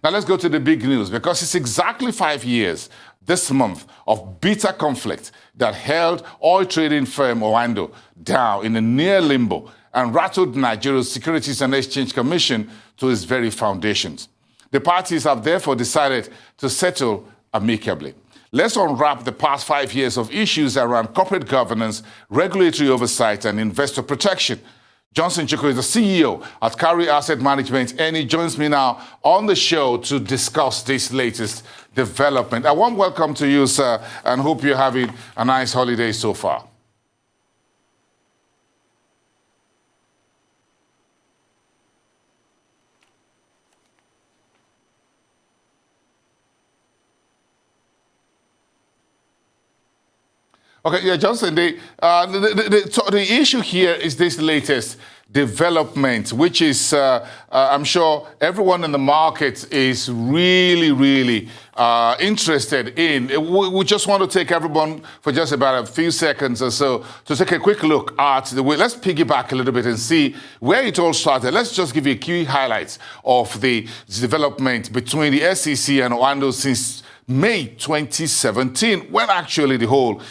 Now let's go to the big news, because it's exactly 5 years this month of bitter conflict that held oil trading firm Oando down in a near limbo and rattled Nigeria's Securities and Exchange Commission to its very foundations. The parties have therefore decided to settle amicably. Let's unwrap the past 5 years of issues around corporate governance, regulatory oversight, and investor protection. Johnson Chukwu is the CEO at Cowry Asset Management, and he joins me now on the show to discuss this latest development. A warm welcome to you, sir, and hope you're having a nice holiday so far. Okay, yeah, Johnson, the issue here is this latest development, which is, I'm sure everyone in the market is really interested in. We just want to take everyone for just about a few seconds or so to take a quick look at the way. Let's piggyback a little bit and see where it all started. Let's just give you key highlights of the development between the SEC and Oando since May 2017, when actually the whole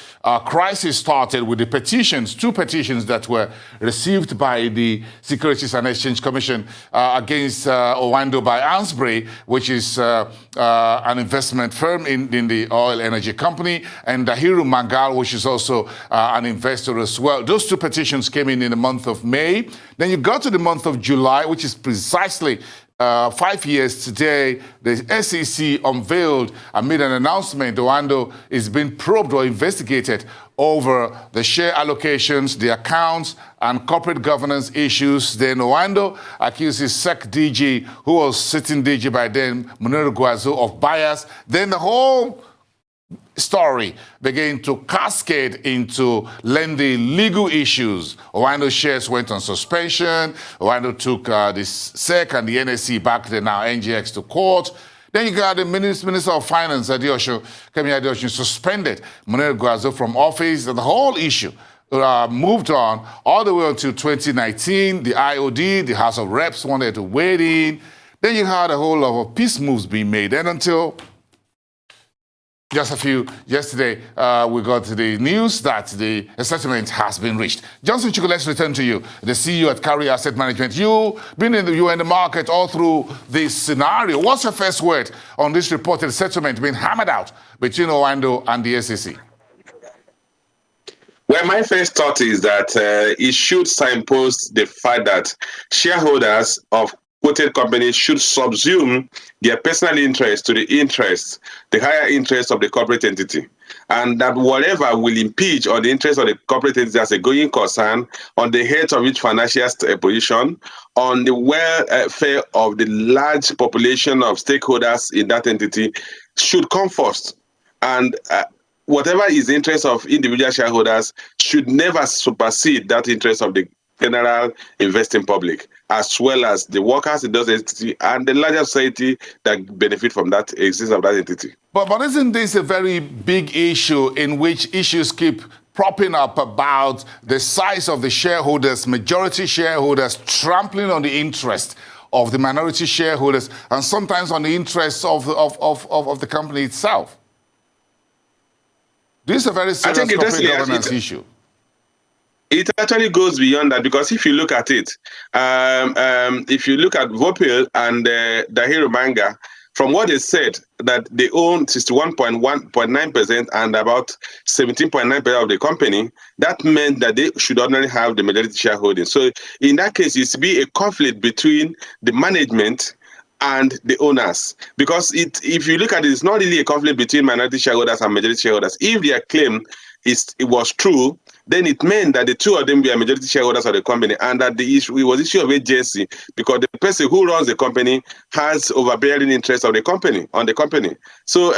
crisis started with the petitions, two petitions that were received by the Securities and Exchange Commission against Oando by Ansbury, which is an investment firm in the oil energy company, and Dahiru Mangal, which is also an investor as well. Those two petitions came in the month of May. Then you got to the month of July, which is precisely 5 years today. The SEC unveiled amid an announcement Oando is being probed or investigated over the share allocations, the accounts, and corporate governance issues. Then Oando accuses SEC DG, who was sitting DG by then, Munir Guazo, of bias. Then the whole story began to cascade into lengthy legal issues. Oando shares went on suspension. Oando took the SEC and the NSE back then, now NGX, to court. Then you got the Minister of Finance, Kemi Adeosun, suspended Munir Guazo from office, and the whole issue moved on all the way until 2019. The IOD, the House of Reps, wanted to weigh in. Then you had a whole lot of peace moves being made, and until yesterday, we got the news that the settlement has been reached. Johnson Chukwu, let's return to you, the CEO at Cowry Asset Management. You were in the market all through this scenario. What's your first word on this reported settlement being hammered out between Oando and the SEC? Well, my first thought is that it should signpost the fact that shareholders of quoted companies should subsume their personal interest to the higher interest of the corporate entity, and that whatever will impinge on the interest of the corporate entity as a going concern, on the health of its financial position, on the welfare of the large population of stakeholders in that entity, should come first. And whatever is the interest of individual shareholders should never supersede that interest of the general investing public, as well as the workers in those entities and the larger society that benefit from that existence of that entity. But isn't this a very big issue in which issues keep propping up about the size of the shareholders, majority shareholders, trampling on the interest of the minority shareholders, and sometimes on the interests of the company itself? This is a very serious corporate governance issue. It actually goes beyond that, because if you look at it, if you look at Vopil and Dahiru Manga, from what they said, that they own 61.9% and about 17.9% of the company, that meant that they should ordinarily have the majority shareholding. So in that case, it's to be a conflict between the management and the owners, because if you look at it, it's not really a conflict between minority shareholders and majority shareholders. If their claim it was true, then it meant that the two of them were majority shareholders of the company, and that it was issue of agency, because the person who runs the company has overbearing interest of the company on the company. So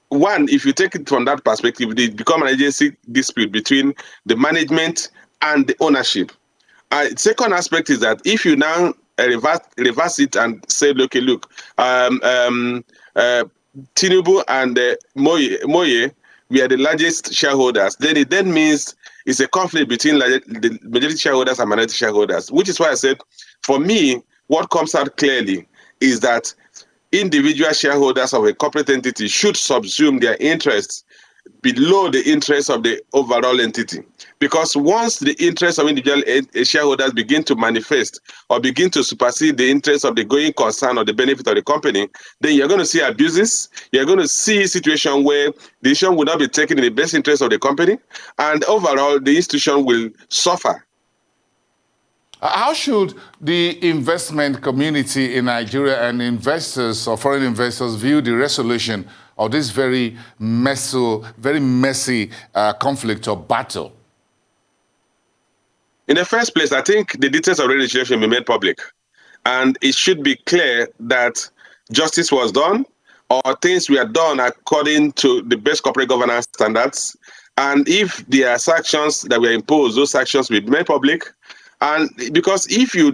one, if you take it from that perspective, it become an agency dispute between the management and the ownership. Second aspect is that if you now reverse it and say, okay, look, Tinubu and Moye, we are the largest shareholders, then it means it's a conflict between the majority shareholders and minority shareholders, which is why I said, for me, what comes out clearly is that individual shareholders of a corporate entity should subsume their interests below the interests of the overall entity. Because once the interests of individual shareholders begin to manifest or begin to supersede the interests of the going concern or the benefit of the company, then you're going to see abuses. You're going to see a situation where the decision will not be taken in the best interest of the company, and overall the institution will suffer. How should the investment community in Nigeria and investors or foreign investors view the resolution of this very messy conflict or battle? In the first place, I think the details of the registration should be made public. And it should be clear that justice was done, or things were done according to the best corporate governance standards. And if there are sanctions that were imposed, those sanctions will be made public. And because if you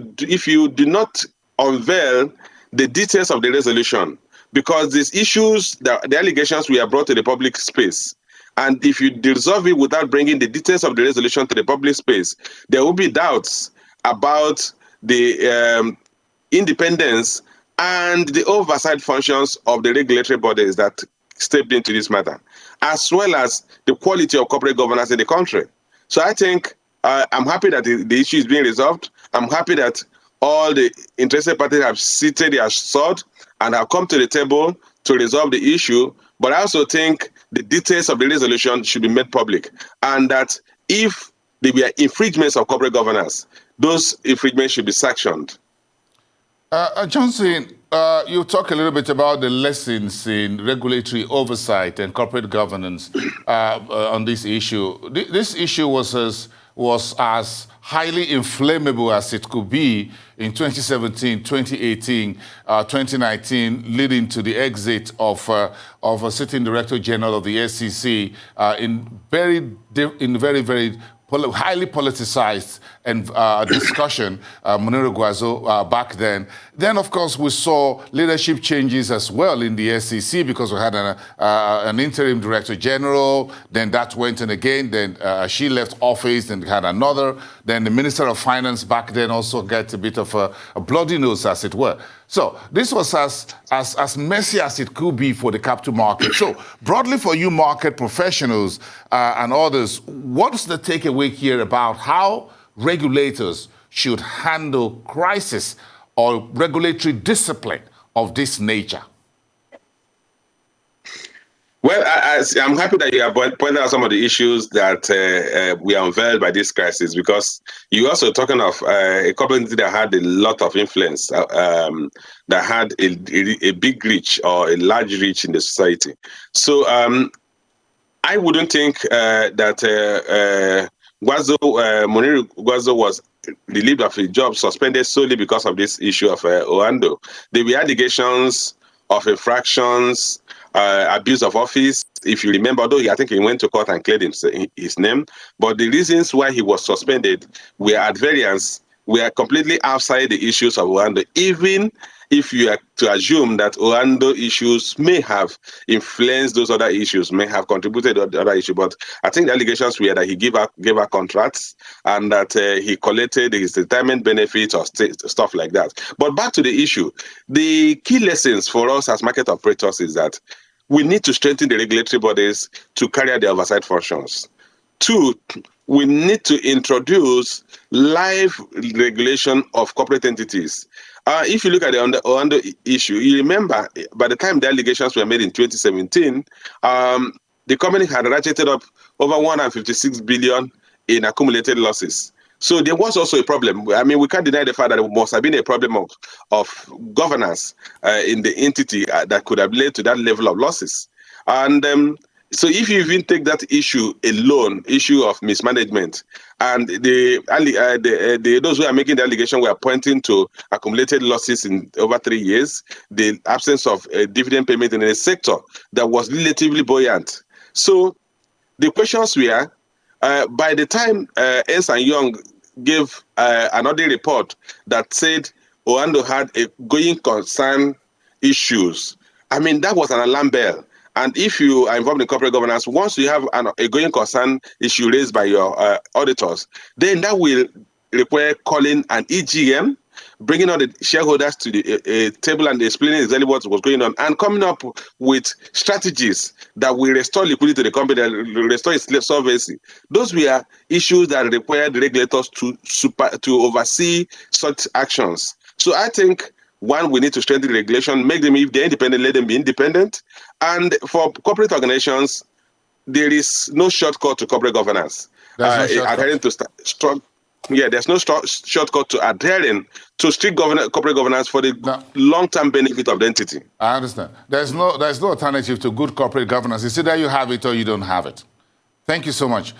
do not unveil the details of the resolution, because these issues, the allegations were brought to the public space, and if you resolve it without bringing the details of the resolution to the public space, there will be doubts about the independence and the oversight functions of the regulatory bodies that stepped into this matter, as well as the quality of corporate governance in the country. So I think I'm happy that the issue is being resolved. I'm happy that all the interested parties have seated their sword and have come to the table to resolve the issue. But I also think the details of the resolution should be made public, and that if there were infringements of corporate governance, those infringements should be sanctioned. Johnson, you talk a little bit about the lessons in regulatory oversight and corporate governance on this issue. This issue was as highly inflammable as it could be in 2017, 2018, 2019, leading to the exit of a sitting director general of the SEC in very highly politicized and discussion, Muniru Gwazo, back then. Then, of course, we saw leadership changes as well in the SEC because we had an interim director general. Then that went in again. Then she left office and had another. Then the Minister of Finance back then also got a bit of a bloody nose, as it were. So this was as messy as it could be for the capital market. So broadly for you market professionals and others, what's the takeaway here about how regulators should handle crisis or regulatory discipline of this nature? Well, I'm happy that you have pointed out some of the issues that we are unveiled by this crisis, because you're also talking of a company that had a lot of influence, that had a big reach or a large reach in the society. So I wouldn't think that Muniru Gwazo was relieved of his job, suspended solely because of this issue of Oando. There were allegations of infractions, abuse of office. If you remember, although I think he went to court and cleared his name, but the reasons why he was suspended were at variance, were completely outside the issues of Oando, even if you are to assume that Oando issues may have influenced those other issues, may have contributed to the other issue. But I think the allegations were that he gave her contracts and that he collected his retirement benefits or stuff like that. But back to the issue, the key lessons for us as market operators is that we need to strengthen the regulatory bodies to carry out the oversight functions. Two, we need to introduce live regulation of corporate entities. If you look at the Oando issue, you remember by the time the allegations were made in 2017, the company had ratcheted up over 156 billion in accumulated losses. So there was also a problem. I mean, we can't deny the fact that there must have been a problem of governance in the entity that could have led to that level of losses. And so if you even take that issue alone, issue of mismanagement, and those who are making the allegation were pointing to accumulated losses in over 3 years, the absence of dividend payment in a sector that was relatively buoyant. So the questions were, by the time Ernst & Young gave another report that said Oando had a going concern issues, I mean, that was an alarm bell. And if you are involved in corporate governance, once you have a going concern issue raised by your auditors, then that will require calling an EGM. bringing all the shareholders to the table and explaining exactly what was going on, and coming up with strategies that will restore liquidity to the company, that will restore its solvency. Those were issues that required the regulators to oversee such actions. So I think, one, we need to strengthen the regulation, make them, if they're independent, let them be independent. And for corporate organizations, there is no shortcut to corporate governance. There's no shortcut. Adhering to there's no shortcut to adhering to strict corporate governance for the long-term benefit of the entity. I understand. There's no alternative to good corporate governance. It's either you have it or you don't have it. Thank you so much.